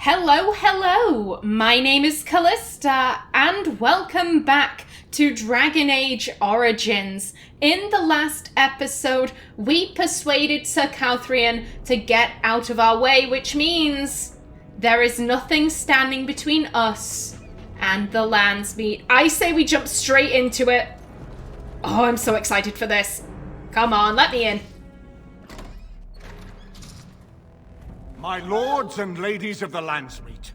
Hello, hello! My name is Callista, and welcome back to Dragon Age Origins. In the last episode, we persuaded Sir Calthrian to get out of our way, which means there is nothing standing between us and the Landsmeet. I say we jump straight into it. Oh, I'm so excited for this. Come on, let me in. My lords and ladies of the Landsmeet,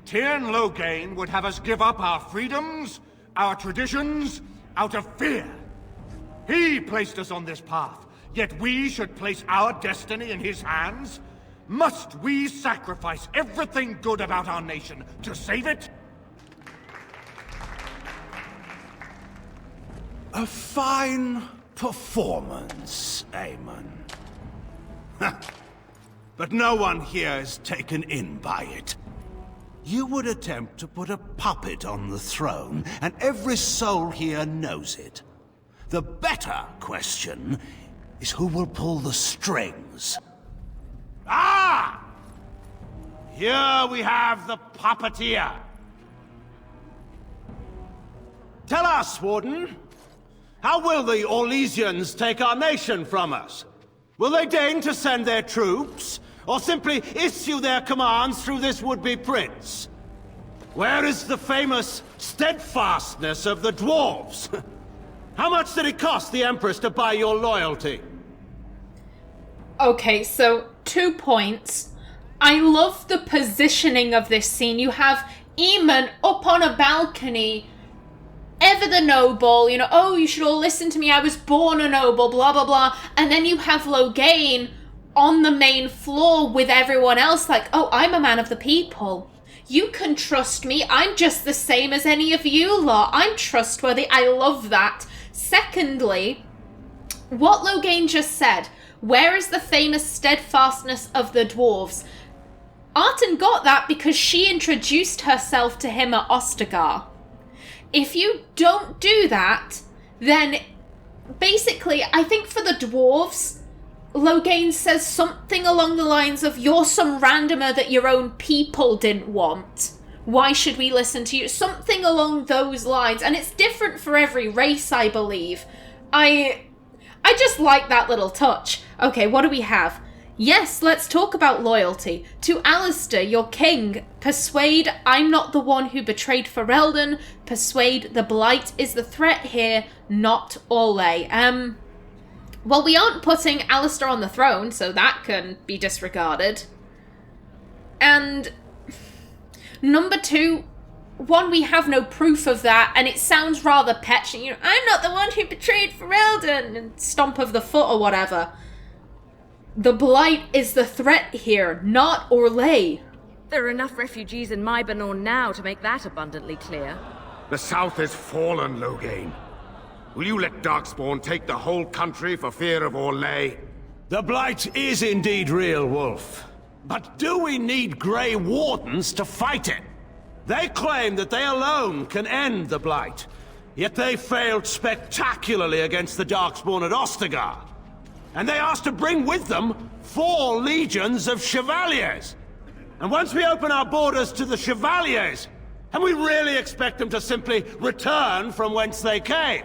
Tyrn Loghain would have us give up our freedoms, our traditions, out of fear. He placed us on this path, yet we should place our destiny in his hands? Must we sacrifice everything good about our nation to save it? A fine performance, Aemon. But no one here is taken in by it. You would attempt to put a puppet on the throne, and every soul here knows it. The better question is who will pull the strings. Ah! Here we have the Puppeteer. Tell us, Warden, how will the Orlesians take our nation from us? Will they deign to send their troops, or simply issue their commands through this would-be prince? Where is the famous steadfastness of the dwarves? How much did it cost the Empress to buy your loyalty? Okay, so 2 points. I love the positioning of this scene. You have Aemon up on a balcony, ever the noble, oh, you should all listen to me, I was born a noble, blah, blah, blah. And then you have Loghain on the main floor with everyone else like, oh, I'm a man of the people. You can trust me. I'm just the same as any of you lot. I'm trustworthy. I love that. Secondly, what Loghain just said, where is the famous steadfastness of the dwarves? Artin got that because she introduced herself to him at Ostagar. If you don't do that, then basically, I think for the dwarves, Loghain says something along the lines of, you're some randomer that your own people didn't want. Why should we listen to you? Something along those lines. And it's different for every race, I believe. I just like that little touch. Okay, what do we have? Yes, let's talk about loyalty. To Alistair, your king. Persuade, I'm not the one who betrayed Ferelden. Persuade, the Blight is the threat here, not Orlais. Well, we aren't putting Alistair on the throne, so that can be disregarded. And number 2, one, we have no proof of that, and it sounds rather petty. I'm not the one who betrayed Ferelden, and stomp of the foot or whatever. The Blight is the threat here, not Orlais. There are enough refugees in Mybanor now to make that abundantly clear. The South is fallen, Loghain. Will you let Darkspawn take the whole country for fear of Orlais? The Blight is indeed real, Wolf. But do we need Grey Wardens to fight it? They claim that they alone can end the Blight, yet they failed spectacularly against the Darkspawn at Ostagar. And they asked to bring with them 4 legions of Chevaliers. And once we open our borders to the Chevaliers, can we really expect them to simply return from whence they came?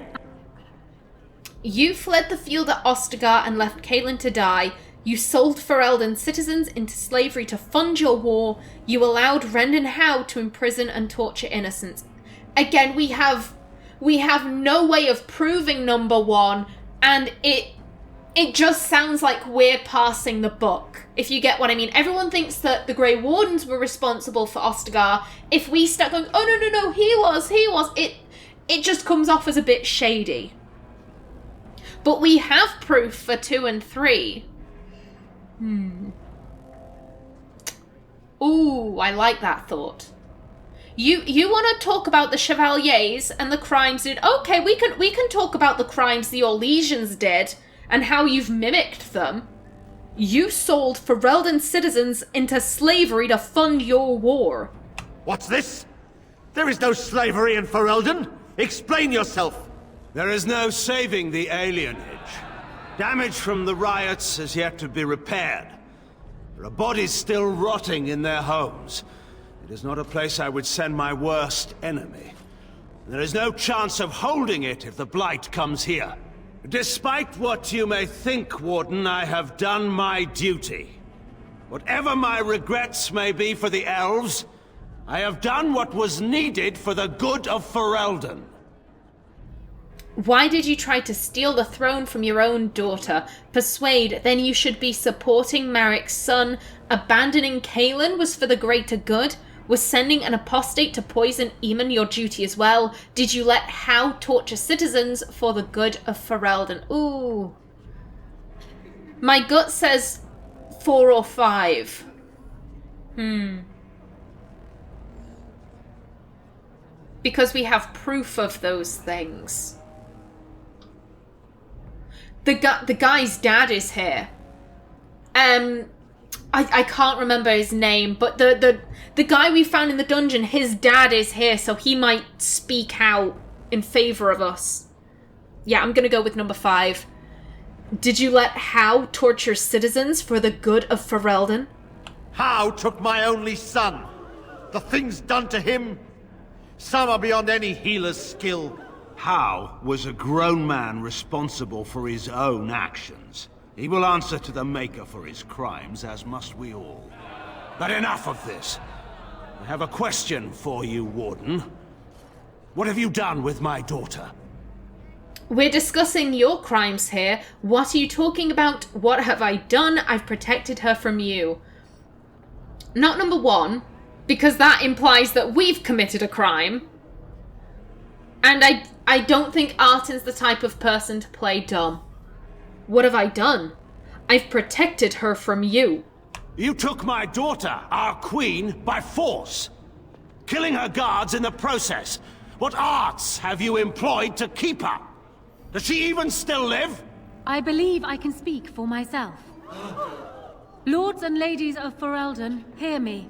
You fled the field at Ostagar and left Caitlin to die. You sold Ferelden citizens into slavery to fund your war. You allowed Rendon Howe to imprison and torture innocents. Again, we have no way of proving number 1, and it just sounds like we're passing the buck, if you get what I mean. Everyone thinks that the Grey Wardens were responsible for Ostagar. If we start going, oh, no, he was, it just comes off as a bit shady. But we have proof for 2 and 3. Ooh, I like that thought. You want to talk about the Chevaliers and the crimes did? Okay, we can talk about the crimes the Orlesians did and how you've mimicked them. You sold Ferelden citizens into slavery to fund your war. What's this? There is no slavery in Ferelden. Explain yourself. There is no saving the alienage. Damage from the riots has yet to be repaired. There are bodies still rotting in their homes. It is not a place I would send my worst enemy. There is no chance of holding it if the Blight comes here. Despite what you may think, Warden, I have done my duty. Whatever my regrets may be for the Elves, I have done what was needed for the good of Ferelden. Why did you try to steal the throne from your own daughter? Persuade, then you should be supporting Marik's son. Abandoning Qwinn was for the greater good. Was sending an apostate to poison Eamon your duty as well? Did you let How torture citizens for the good of Ferelden? Ooh. My gut says 4 or 5. Because we have proof of those things. The guy's dad is here. I can't remember his name, but the guy we found in the dungeon, his dad is here, so he might speak out in favor of us. Yeah, I'm gonna go with number 5. Did you let How torture citizens for the good of Ferelden? How took my only son? The things done to him, some are beyond any healer's skill. How was a grown man responsible for his own actions. He will answer to the Maker for his crimes, as must we all. But enough of this. I have a question for you, Warden. What have you done with my daughter? We're discussing your crimes here. What are you talking about? What have I done? I've protected her from you. Not number 1, because that implies that we've committed a crime. And I don't think Artin's the type of person to play dumb. What have I done? I've protected her from you. You took my daughter, our queen, by force. Killing her guards in the process. What arts have you employed to keep her? Does she even still live? I believe I can speak for myself. Lords and ladies of Ferelden, hear me.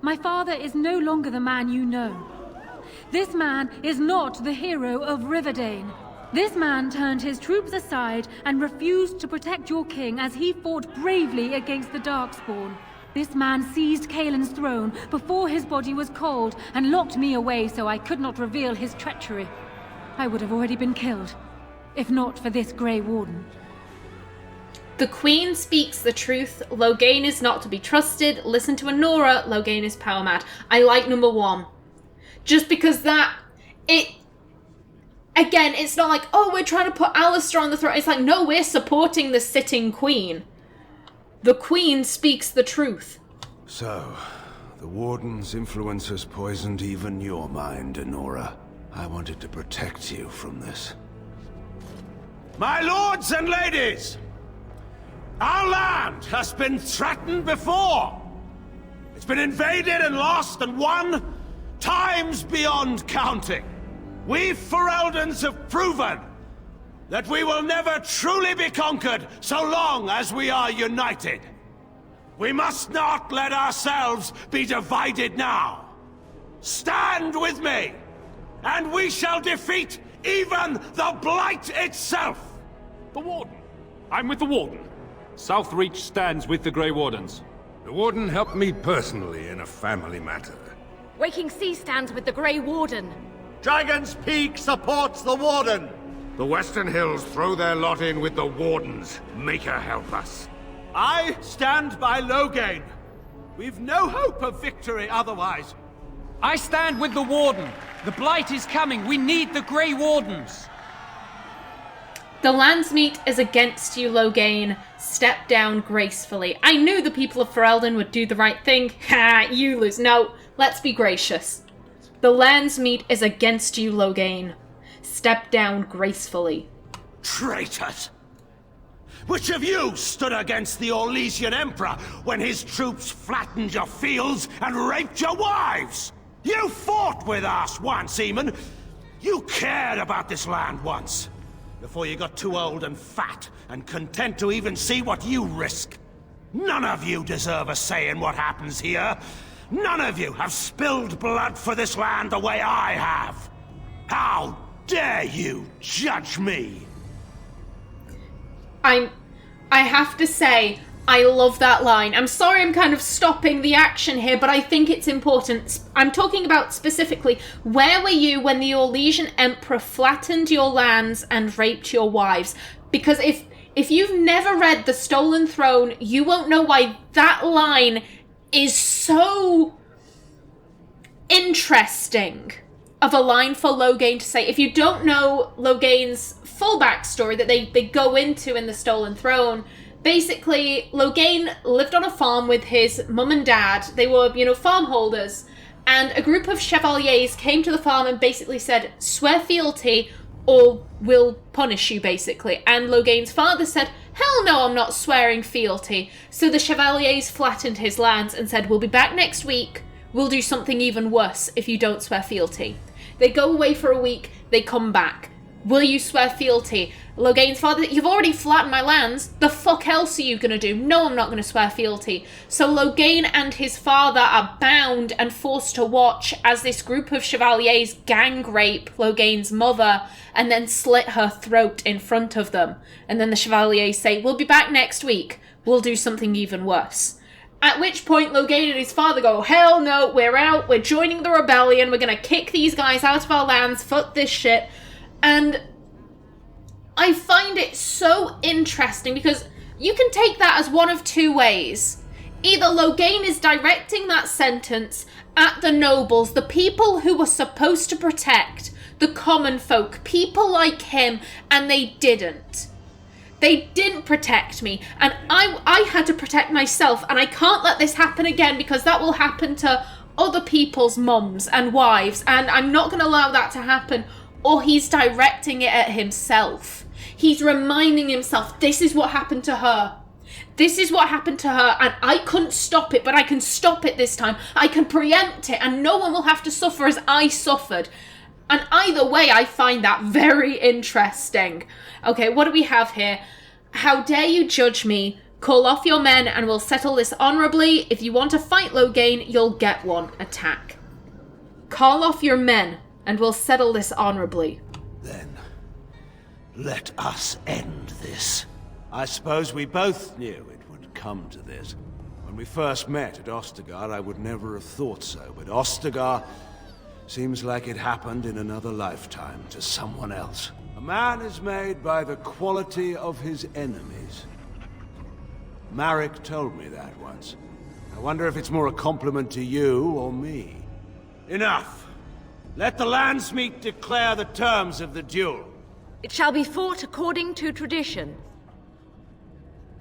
My father is no longer the man you know. This man is not the hero of Riverdane. This man turned his troops aside and refused to protect your king as he fought bravely against the Darkspawn. This man seized Kaelin's throne before his body was cold and locked me away so I could not reveal his treachery. I would have already been killed, if not for this Grey Warden. The Queen speaks the truth. Loghain is not to be trusted. Listen to Anora. Loghain is power mad. I like number 1. Just because again, it's not like, oh, we're trying to put Alistair on the throne. It's like, no, we're supporting the sitting Queen. The Queen speaks the truth. So, the Warden's influence has poisoned even your mind, Anora. I wanted to protect you from this. My lords and ladies! Our land has been threatened before! It's been invaded and lost and won times beyond counting. We Fereldans have proven that we will never truly be conquered so long as we are united. We must not let ourselves be divided now. Stand with me, and we shall defeat even the Blight itself! The Warden. I'm with the Warden. Southreach stands with the Grey Wardens. The Warden helped me personally in a family matter. Waking Sea stands with the Grey Warden. Dragon's Peak supports the Warden. The Western Hills throw their lot in with the Wardens. Make her help us. I stand by Loghain. We've no hope of victory otherwise. I stand with the Warden. The Blight is coming. We need the Grey Wardens. The Landsmeet is against you, Loghain. Step down gracefully. I knew the people of Ferelden would do the right thing. Ha! You lose. No, let's be gracious. The Landsmeet is against you, Loghain. Step down gracefully. Traitors! Which of you stood against the Orlesian Emperor when his troops flattened your fields and raped your wives? You fought with us once, Eamon. You cared about this land once. Before you got too old and fat and content to even see what you risk. None of you deserve a say in what happens here. None of you have spilled blood for this land the way I have. How dare you judge me? I have to say, I love that line. I'm sorry I'm kind of stopping the action here, but I think it's important. I'm talking about specifically, where were you when the Orlesian Emperor flattened your lands and raped your wives? Because if you've never read The Stolen Throne, you won't know why that line is so interesting of a line for Loghain to say. If you don't know Loghain's full backstory that they go into in The Stolen Throne, basically Loghain lived on a farm with his mum and dad. They were, farm holders, and a group of chevaliers came to the farm and basically said, swear fealty or we'll punish you, basically. And Loghain's father said, hell no, I'm not swearing fealty. So the chevaliers flattened his lands and said, we'll be back next week. We'll do something even worse if you don't swear fealty. They go away for a week, they come back. Will you swear fealty? Loghain's father, you've already flattened my lands. The fuck else are you going to do? No, I'm not going to swear fealty. So Loghain and his father are bound and forced to watch as this group of chevaliers gang rape Loghain's mother and then slit her throat in front of them. And then the chevaliers say, we'll be back next week. We'll do something even worse. At which point Loghain and his father go, hell no, we're out, we're joining the rebellion, we're gonna kick these guys out of our lands, fuck this shit. And I find it so interesting because you can take that as one of two ways. Either Loghain is directing that sentence at the nobles, the people who were supposed to protect the common folk, people like him, and they didn't. They didn't protect me, and I had to protect myself, and I can't let this happen again because that will happen to other people's mums and wives, and I'm not going to allow that to happen. Or he's directing it at himself. He's reminding himself, this is what happened to her. This is what happened to her, and I couldn't stop it, but I can stop it this time. I can preempt it, and no one will have to suffer as I suffered. And either way, I find that very interesting. Okay, what do we have here? How dare you judge me? Call off your men and we'll settle this honourably. If you want to fight Loghain, you'll get one. Attack. Call off your men and we'll settle this honourably. Then, let us end this. I suppose we both knew it would come to this. When we first met at Ostagar, I would never have thought so, but Ostagar seems like it happened in another lifetime to someone else. A man is made by the quality of his enemies. Marek told me that once. I wonder if it's more a compliment to you or me. Enough! Let the Landsmeet declare the terms of the duel. It shall be fought according to tradition.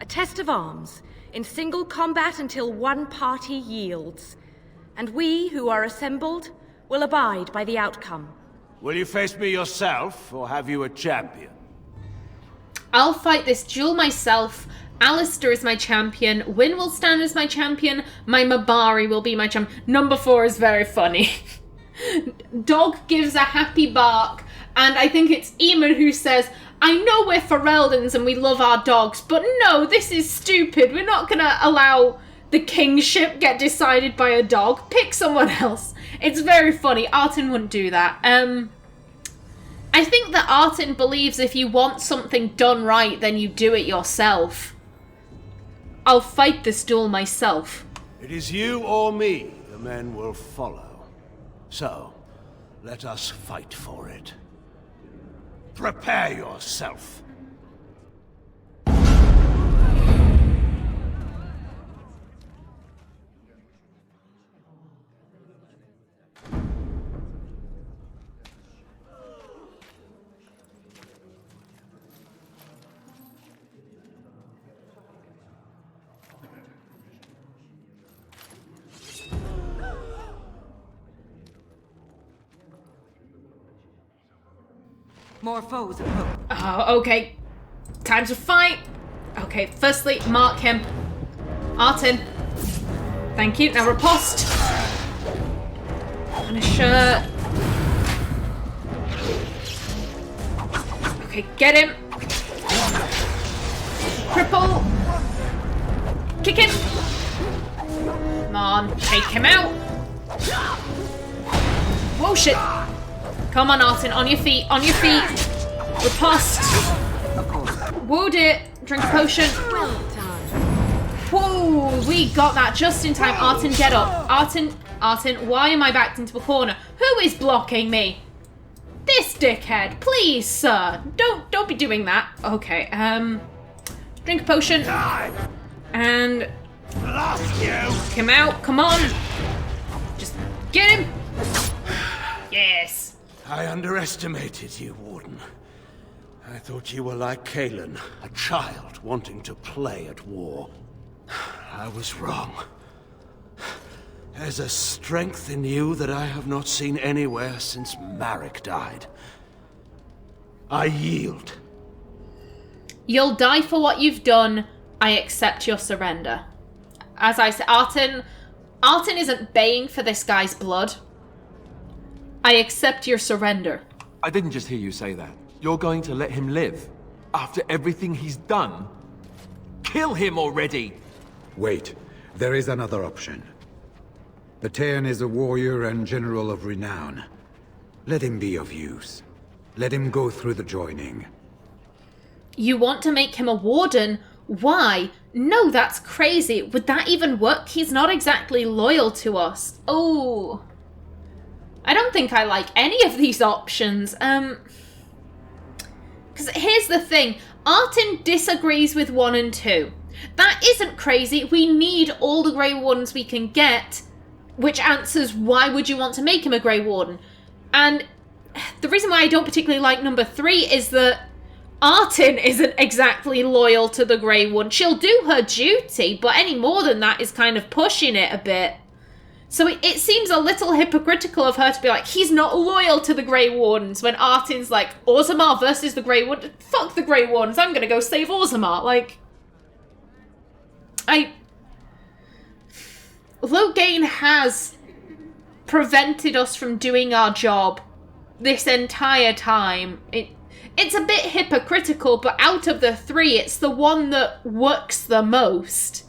A test of arms, in single combat until one party yields. And we, who are assembled, will abide by the outcome. Will you face me yourself, or have you a champion? I'll fight this duel myself. Alistair is my champion. Qwinn will stand as my champion. My Mabari will be my champion. Number 4 is very funny. Dog gives a happy bark, and I think it's Eamon who says, I know we're Fereldens and we love our dogs, but no, this is stupid. We're not going to allow the kingship get decided by a dog. Pick someone else. It's very funny. Artin wouldn't do that. I think that Artin believes if you want something done right, then you do it yourself. I'll fight this duel myself. It is you or me the men will follow. So, let us fight for it. Prepare yourself. More foes approach. Oh, okay. Time to fight. Okay, firstly, mark him. Artin. Thank you. Now riposte. And a shirt. Okay, get him. Cripple. Kick him. Come on, take him out. Whoa, shit. Come on, Artin, on your feet, on your feet. Riposte. Wound it. Drink a potion. Well done. Whoa, we got that just in time. Artin, get up. Artin, why am I backed into a corner? Who is blocking me? This dickhead. Please, sir. Don't be doing that. Okay, drink a potion. And come out. Come on. Just get him. Yes. I underestimated you, Warden. I thought you were like Kaelin, a child wanting to play at war. I was wrong. There's a strength in you that I have not seen anywhere since Marek died. I yield. You'll die for what you've done. I accept your surrender. As I said, Artin isn't baying for this guy's blood. I accept your surrender. I didn't just hear you say that. You're going to let him live? After everything he's done? Kill him already! Wait, there is another option. Patean is a warrior and general of renown. Let him be of use. Let him go through the joining. You want to make him a warden? Why? No, that's crazy. Would that even work? He's not exactly loyal to us. Oh. I don't think I like any of these options. Because here's the thing. Artin disagrees with 1 and 2. That isn't crazy. We need all the Grey Wardens we can get, which answers why would you want to make him a Grey Warden. And the reason why I don't particularly like number 3 is that Artin isn't exactly loyal to the Grey Warden. She'll do her duty, but any more than that is kind of pushing it a bit. So it seems a little hypocritical of her to be like, he's not loyal to the Grey Wardens, when Artin's like, Orzammar versus the Grey Warden. Fuck the Grey Wardens, I'm gonna go save Orzammar. Like, Loghain has prevented us from doing our job this entire time. It's a bit hypocritical, but out of the 3, it's the one that works the most.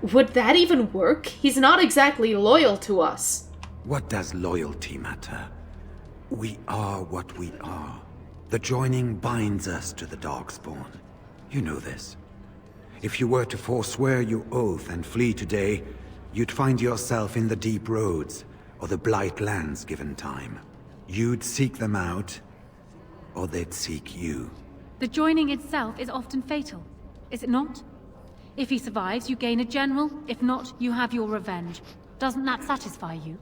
Would that even work? He's not exactly loyal to us. What does loyalty matter? We are what we are. The joining binds us to the Darkspawn. You know this. If you were to forswear your oath and flee today, you'd find yourself in the Deep Roads, or the Blight lands given time. You'd seek them out, or they'd seek you. The joining itself is often fatal, is it not? If he survives, you gain a general. If not, you have your revenge. Doesn't that satisfy you?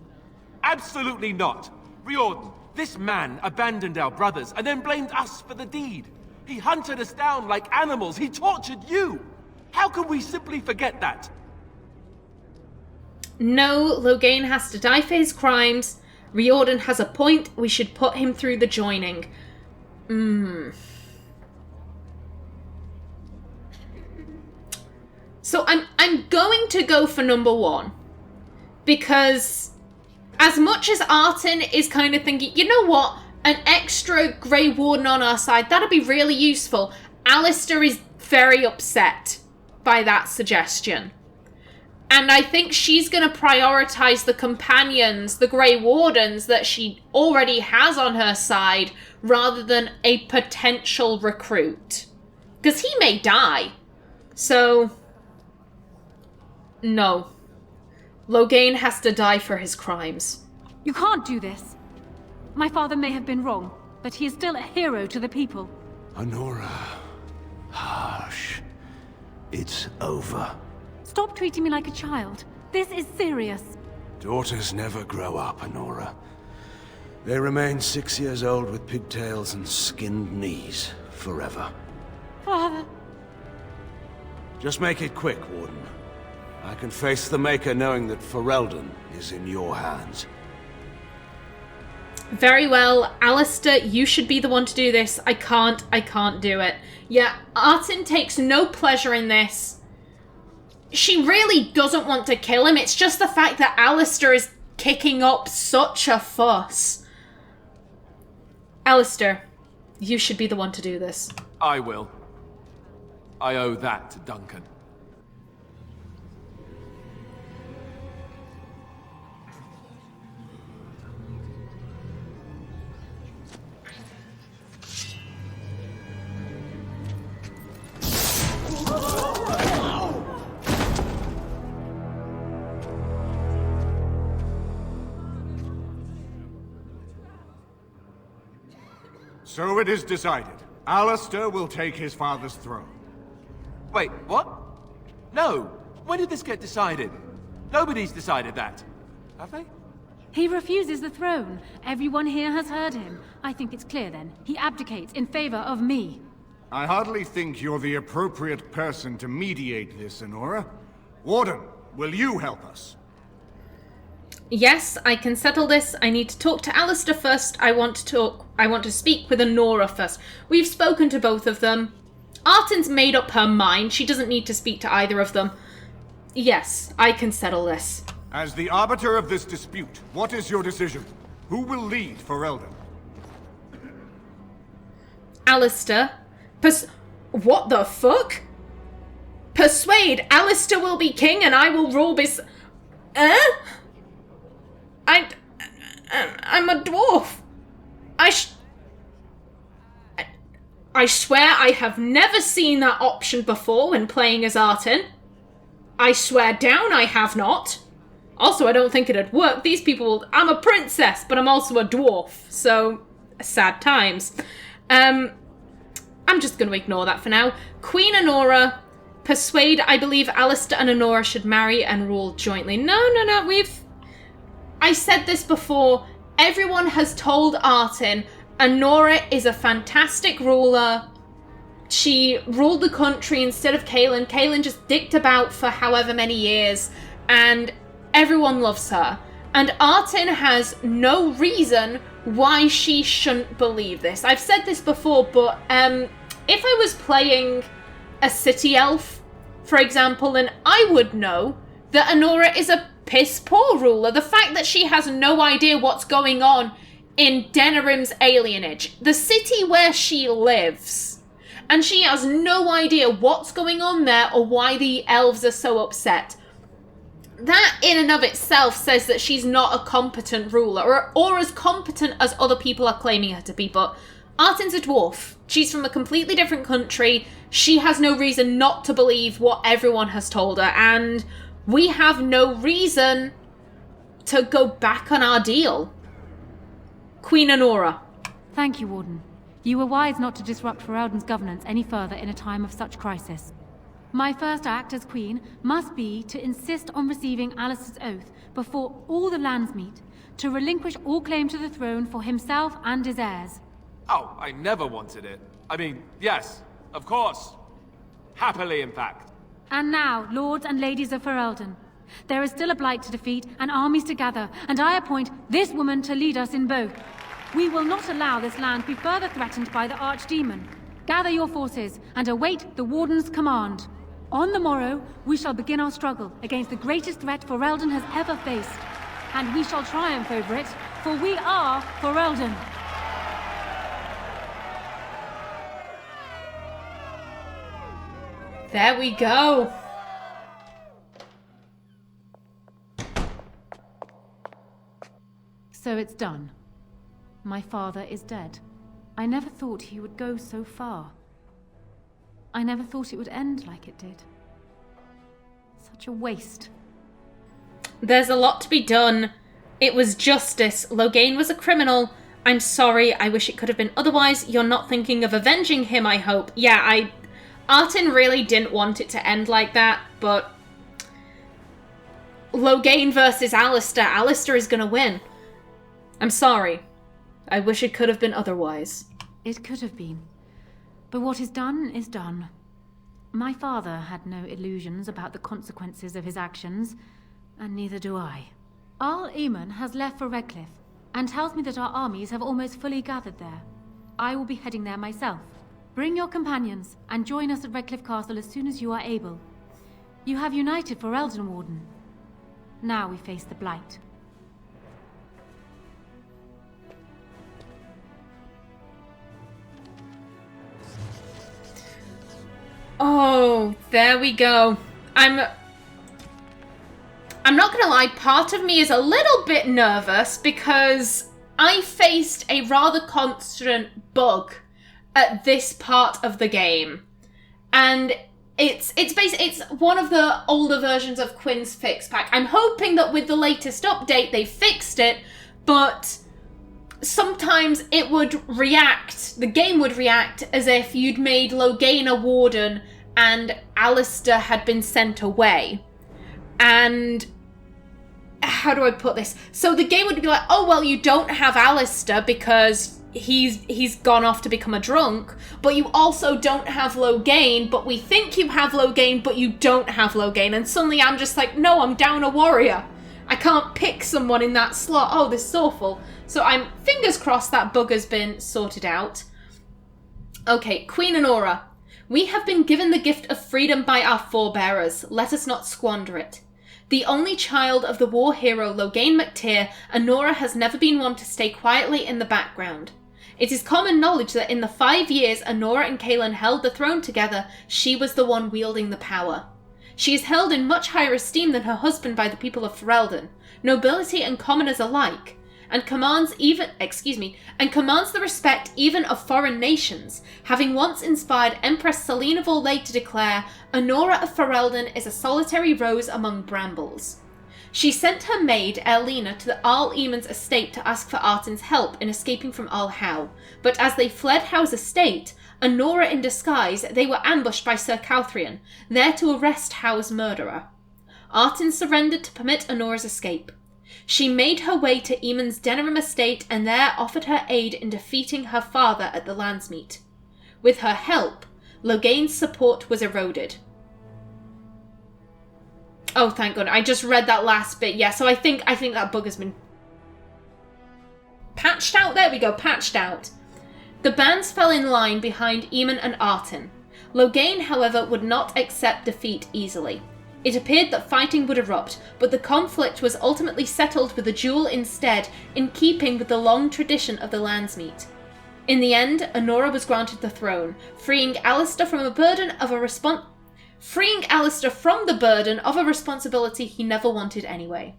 Absolutely not! Riordan, this man abandoned our brothers and then blamed us for the deed. He hunted us down like animals. He tortured you! How can we simply forget that? No, Loghain has to die for his crimes. Riordan has a point. We should put him through the joining. So I'm going to go for number 1. Because as much as Artin is kind of thinking, you know what? An extra Grey Warden on our side, that'd be really useful. Alistair is very upset by that suggestion. And I think she's going to prioritize the companions, the Grey Wardens that she already has on her side, rather than a potential recruit. Because he may die. So, no. Loghain has to die for his crimes. You can't do this. My father may have been wrong, but he is still a hero to the people. Anora. Hush. It's over. Stop treating me like a child. This is serious. Daughters never grow up, Anora. They remain 6 years old with pigtails and skinned knees forever. Father. Just make it quick, Warden. I can face the Maker knowing that Ferelden is in your hands. Very well. Alistair, you should be the one to do this. I can't do it. Yeah, Artin takes no pleasure in this. She really doesn't want to kill him. It's just the fact that Alistair is kicking up such a fuss. Alistair, you should be the one to do this. I will. I owe that to Duncan. So it is decided. Alistair will take his father's throne. Wait, what? No. When did this get decided? Nobody's decided that. Have they? He refuses the throne. Everyone here has heard him. I think it's clear then. He abdicates in favor of me. I hardly think you're the appropriate person to mediate this, Honora. Warden, will you help us? Yes, I can settle this. I need to talk to Alistair first. I want to speak with Honora first. We've spoken to both of them. Artin's made up her mind. She doesn't need to speak to either of them. Yes, I can settle this. As the arbiter of this dispute, what is your decision? Who will lead Ferelden? Alistair. What the fuck? Persuade. Alistair will be king and I will rule I'm a dwarf. I swear I have never seen that option before when playing as Artin. I swear down I have not. Also, I don't think it'd work. These people... I'm a princess, but I'm also a dwarf. So, sad times. I'm just going to ignore that for now. Queen Honora, persuade, I believe Alistair and Honora should marry and rule jointly. No, I said this before. Everyone has told Artin Honora is a fantastic ruler. She ruled the country instead of Kaelin. Kaelin just dicked about for however many years, and everyone loves her. And Artin has no reason why she shouldn't believe this. I've said this before, but if I was playing a city elf, for example, then I would know that Honora is a piss-poor ruler. The fact that she has no idea what's going on in Denerim's alienage, the city where she lives, and she has no idea what's going on there or why the elves are so upset. That in and of itself says that she's not a competent ruler, or as competent as other people are claiming her to be. But Artin's a dwarf. She's from a completely different country. She has no reason not to believe what everyone has told her, and we have no reason to go back on our deal. Queen Honora. Thank you, Warden. You were wise not to disrupt Ferelden's governance any further in a time of such crisis. My first act as Queen must be to insist on receiving Alistair's oath before all the Landsmeet, to relinquish all claim to the throne for himself and his heirs. Oh, I never wanted it. I mean, yes, of course. Happily, in fact. And now, lords and ladies of Ferelden, there is still a Blight to defeat and armies to gather, and I appoint this woman to lead us in both. We will not allow this land be further threatened by the Archdemon. Gather your forces and await the Warden's command. On the morrow, we shall begin our struggle against the greatest threat Ferelden has ever faced. And we shall triumph over it, for we are Ferelden. There we go. So it's done. My father is dead. I never thought he would go so far. I never thought it would end like it did. Such a waste. There's a lot to be done. It was justice. Loghain was a criminal. I'm sorry. I wish it could have been otherwise. You're not thinking of avenging him, I hope. Yeah, Artin really didn't want it to end like that, but Loghain versus Alistair. Alistair is gonna win. I'm sorry. I wish it could have been otherwise. It could have been. But what is done is done. My father had no illusions about the consequences of his actions, and neither do I. Arl Eamon has left for Redcliffe, and tells me that our armies have almost fully gathered there. I will be heading there myself. Bring your companions, and join us at Redcliffe Castle as soon as you are able. You have united Ferelden, Warden. Now we face the Blight. Oh, there we go. I'm not gonna lie, part of me is a little bit nervous because I faced a rather constant bug at this part of the game. And it's one of the older versions of Qwinn's Fixpack. I'm hoping that with the latest update they fixed it, but sometimes it would react, the game would react as if you'd made Loghain a warden and Alistair had been sent away. And how do I put this? So the game would be like, oh, well, you don't have Alistair because he's gone off to become a drunk, but you also don't have Loghain, but we think you have Loghain, but you don't have Loghain. And suddenly I'm just like, no, I'm down a warrior. I can't pick someone in that slot. Oh, this is awful. So I'm fingers crossed that bug has been sorted out. Okay, Queen and Aura. We have been given the gift of freedom by our forebearers. Let us not squander it. The only child of the war hero Loghain MacTeer, Anora has never been one to stay quietly in the background. It is common knowledge that in the 5 years Anora and Kaelin held the throne together, she was the one wielding the power. She is held in much higher esteem than her husband by the people of Ferelden, nobility and commoners alike, and commands the respect even of foreign nations, having once inspired Empress Selena Volay to declare, Anora of Ferelden is a solitary rose among brambles. She sent her maid, Erlina, to the Arl Eamon's estate to ask for Artin's help in escaping from Arl Howe, but as they fled Howe's estate, Anora in disguise, they were ambushed by Sir Cauthrian, there to arrest Howe's murderer. Artin surrendered to permit Anora's escape. She made her way to Eamon's Denerim estate and there offered her aid in defeating her father at the Landsmeet. With her help, Loghain's support was eroded. Oh, thank God. I just read that last bit. Yeah, so I think that bug has been patched out. There we go, patched out. The bands fell in line behind Eamon and Artin. Loghain, however, would not accept defeat easily. It appeared that fighting would erupt, but the conflict was ultimately settled with a duel instead, in keeping with the long tradition of the Landsmeet. In the end, Anora was granted the throne, freeing Alistair from the burden of a responsibility he never wanted anyway.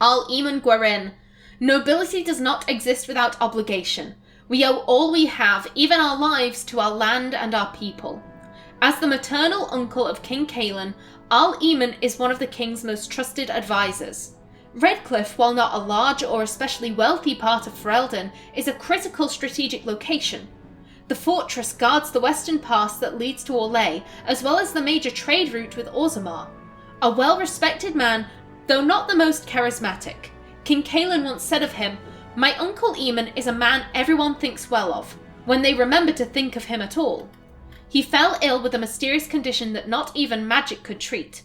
Al Eamon Gwarin. Nobility does not exist without obligation. We owe all we have, even our lives, to our land and our people. As the maternal uncle of King Kaelin, Al Eamon is one of the king's most trusted advisors. Redcliffe, while not a large or especially wealthy part of Ferelden, is a critical strategic location. The fortress guards the western pass that leads to Orlais, as well as the major trade route with Orzammar. A well-respected man, though not the most charismatic. King Kaelin once said of him, "My uncle Eamon is a man everyone thinks well of, when they remember to think of him at all." He fell ill with a mysterious condition that not even magic could treat.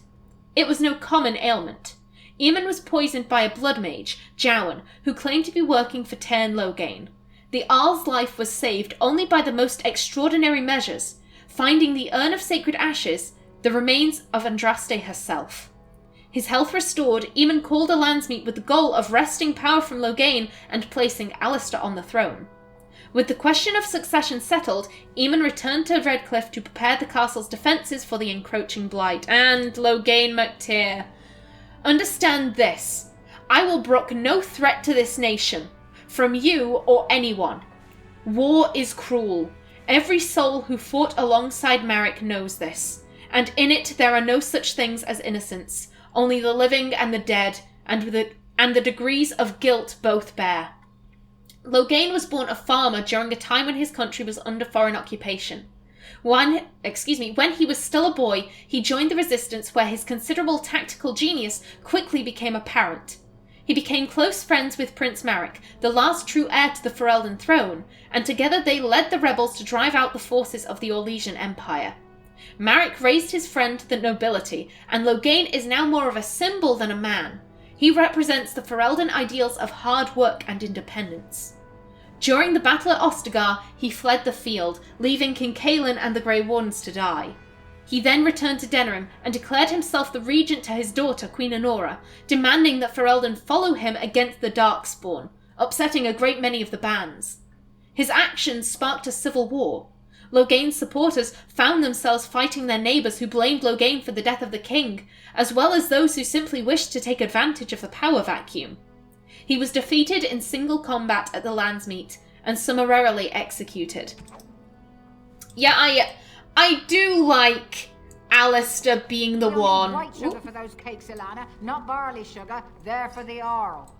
It was no common ailment. Eamon was poisoned by a blood mage, Jowan, who claimed to be working for Tairn Loghain. The Arl's life was saved only by the most extraordinary measures, finding the urn of sacred ashes, the remains of Andraste herself. His health restored, Eamon called a Landsmeet with the goal of wresting power from Loghain and placing Alistair on the throne. With the question of succession settled, Eamon returned to Redcliffe to prepare the castle's defences for the encroaching Blight and Loghain MacTeer. Understand this. I will brook no threat to this nation, from you or anyone. War is cruel. Every soul who fought alongside Marek knows this, and in it there are no such things as innocence, only the living and the dead, and the degrees of guilt both bear. Loghain was born a farmer during a time when his country was under foreign occupation. When he was still a boy, he joined the resistance where his considerable tactical genius quickly became apparent. He became close friends with Prince Marek, the last true heir to the Ferelden throne, and together they led the rebels to drive out the forces of the Orlesian Empire. Marek raised his friend to the nobility, and Loghain is now more of a symbol than a man. He represents the Ferelden ideals of hard work and independence. During the battle at Ostagar, he fled the field, leaving King Kaelin and the Grey Wardens to die. He then returned to Denerim and declared himself the regent to his daughter, Queen Anora, demanding that Ferelden follow him against the Darkspawn, upsetting a great many of the bands. His actions sparked a civil war. Loghain's supporters found themselves fighting their neighbours who blamed Loghain for the death of the king, as well as those who simply wished to take advantage of the power vacuum. He was defeated in single combat at the Landsmeet and summarily executed. Yeah, I do like Alistair being the one. White sugar for those cakes, Ilana, not barley sugar. They're for the Arl.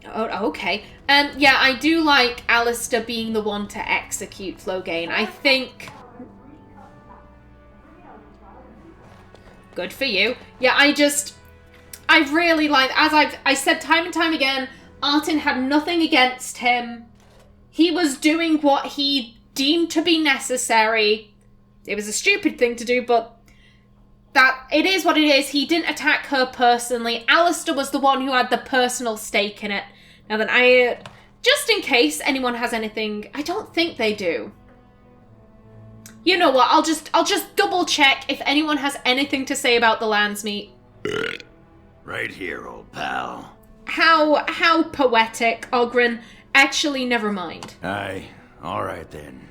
Oh, okay. Yeah, I do like Alistair being the one to execute Loghain. I think... Good for you. Yeah, I really like... As I said time and time again, Artin had nothing against him. He was doing what he deemed to be necessary. It was a stupid thing to do, but... that it is what it is. He didn't attack her personally. Alistair was the one who had the personal stake in it. Now then, just in case anyone has anything, I don't think they do. You know what? I'll just double check if anyone has anything to say about the Landsmeet. Right here, old pal. How poetic, Oghren. Actually, never mind. Aye, all right then.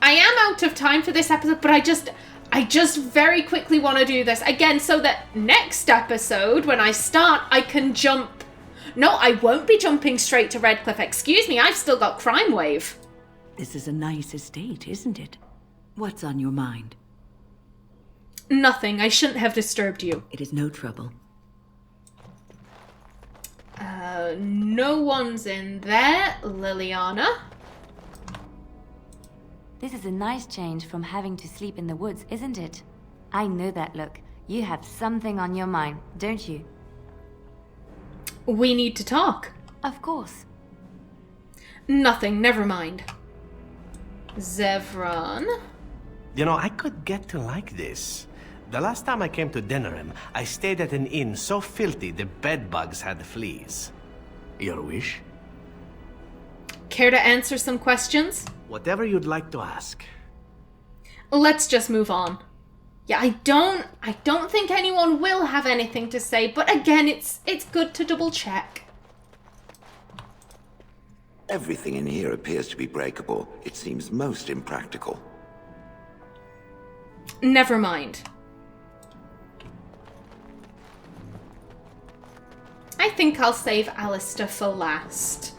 I am out of time for this episode, but I just very quickly want to do this again so that next episode, when I start, I can jump... No, I won't be jumping straight to Redcliffe. Excuse me, I've still got Crime Wave. This is a nice estate, isn't it? What's on your mind? Nothing. I shouldn't have disturbed you. It is no trouble. No one's in there. Liliana? This is a nice change from having to sleep in the woods, isn't it? I know that look. You have something on your mind, don't you? We need to talk. Of course. Nothing, never mind. Zevran? You know, I could get to like this. The last time I came to Denerim, I stayed at an inn so filthy the bedbugs had fleas. Your wish? Care to answer some questions? Whatever you'd like to ask. Let's just move on. Yeah, I don't think anyone will have anything to say, but again, it's good to double check. Everything in here appears to be breakable. It seems most impractical. Never mind. I think I'll save Alistair for last.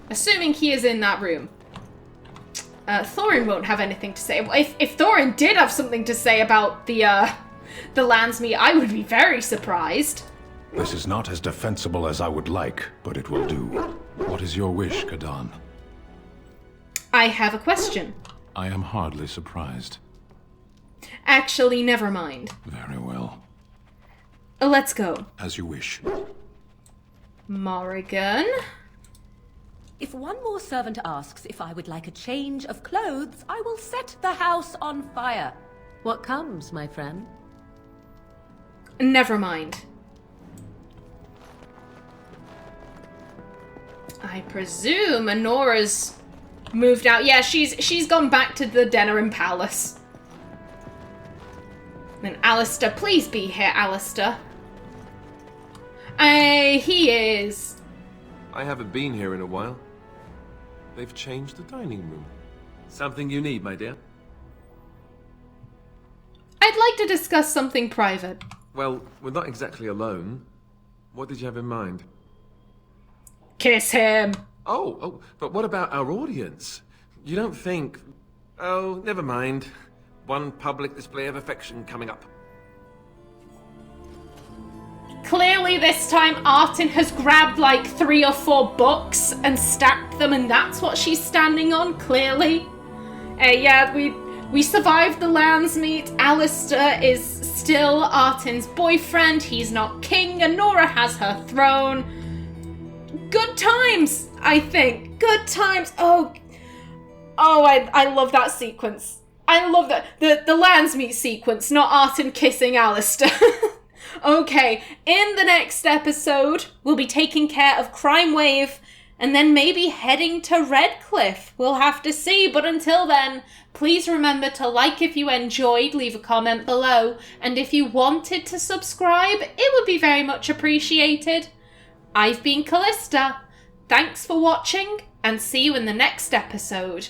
Assuming he is in that room. Thorin won't have anything to say. If Thorin did have something to say about the Landsmeet, I would be very surprised. This is not as defensible as I would like, but it will do. What is your wish, Kadan? I have a question. I am hardly surprised. Actually, never mind. Very well. Let's go. As you wish. Morrigan? If one more servant asks if I would like a change of clothes, I will set the house on fire. What comes, my friend? Never mind. I presume Honora's moved out. Yeah, she's gone back to the Denerim Palace. And Alistair, please be here, Alistair. He is. I haven't been here in a while. They've changed the dining room. Something you need, my dear? I'd like to discuss something private. Well, we're not exactly alone. What did you have in mind? Kiss him. Oh, but what about our audience? You don't think... Oh, never mind. One public display of affection coming up. Clearly this time Artin has grabbed like 3 or 4 books and stacked them, and that's what she's standing on, clearly. Yeah, we survived the Landsmeet. Alistair is still Artin's boyfriend. He's not king, and Nora has her throne. Good times, I think. Good times. Oh, I love that sequence. I love that. The Landsmeet sequence, not Artin kissing Alistair. Okay, in the next episode, we'll be taking care of Crime Wave and then maybe heading to Redcliffe. We'll have to see, but until then, please remember to like if you enjoyed, leave a comment below, and if you wanted to subscribe, it would be very much appreciated. I've been Callista. Thanks for watching, and see you in the next episode.